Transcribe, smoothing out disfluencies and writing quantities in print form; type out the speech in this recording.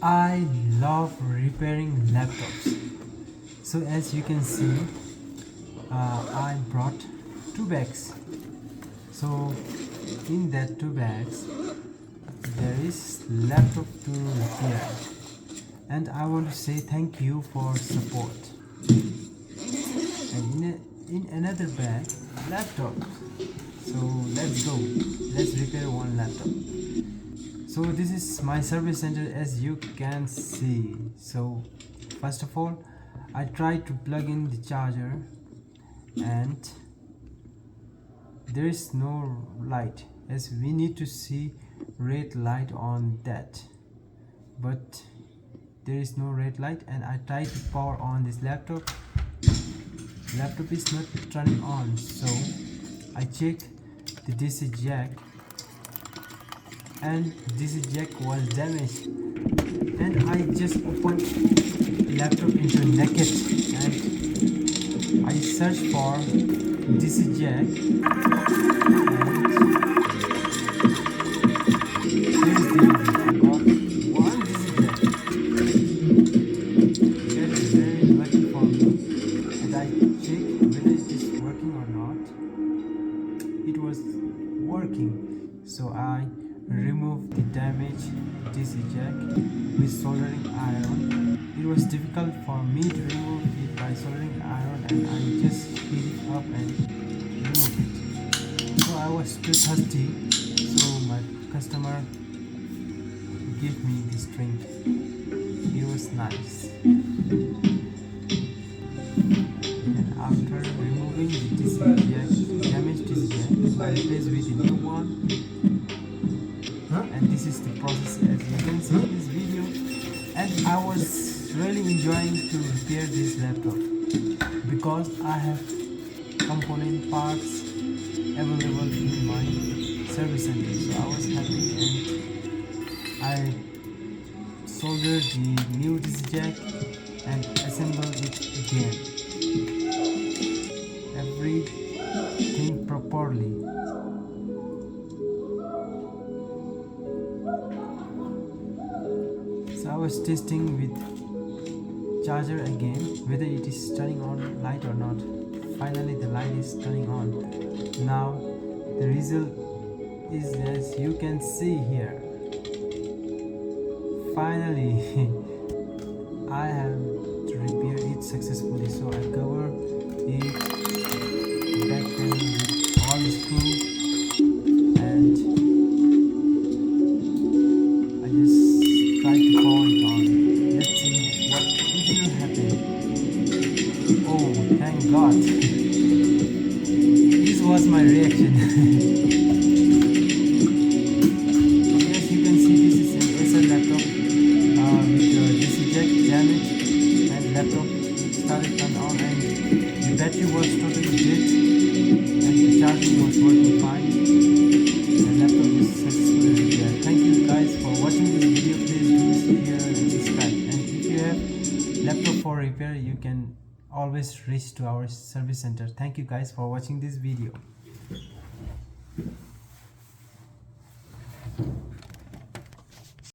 I love repairing laptops. So as you can see, I brought 2 bags. So in that 2 bags there is laptop to repair, and I want to say thank you for support. And in another bag, laptop. So let's go, let's repair one laptop. So this is my service center, as you can see. So first of all, I tried to plug in the charger and there is no light, as we need to see red light on that, but there is no red light. And I tried to power on this laptop is not turning on. So I checked the DC jack, and DC jack was damaged, and I just opened the laptop into naked and I searched for DC jack, and here's the I got one DC jack. That is very lucky for me, and I checked whether it is working or not. It was working, so I removed the damaged DC jack with soldering iron. It was difficult for me to remove it by soldering iron, and I just heat it up and remove it. So I was too thirsty, so my customer gave me this drink. It was nice. And after removing the DC jack, damaged DC jack, I replaced with a new one. And this is the process, as you can see in this video, and I was really enjoying to repair this laptop because I have component parts available in my service center. So I was happy, and I soldered the new DC jack and assembled it again, everything properly. So I was testing with charger again whether it is turning on light or not. Finally the light is turning on. Now the result is as you can see here. Finally I have repaired it successfully. So I cover it back panel with all the screws, and I just try to power it on. Let's see what will happen. Oh, thank God. This was my reaction. Okay, as you can see, this is an Acer laptop with the DC jack damaged, and laptop started turned on, and the battery was totally dead, and the charging was working fine. The laptop is successfully repaired. Thank you guys for watching this video. Please do share and subscribe. And if you have laptop for repair, you can always reach to our service center. Thank you guys for watching this video.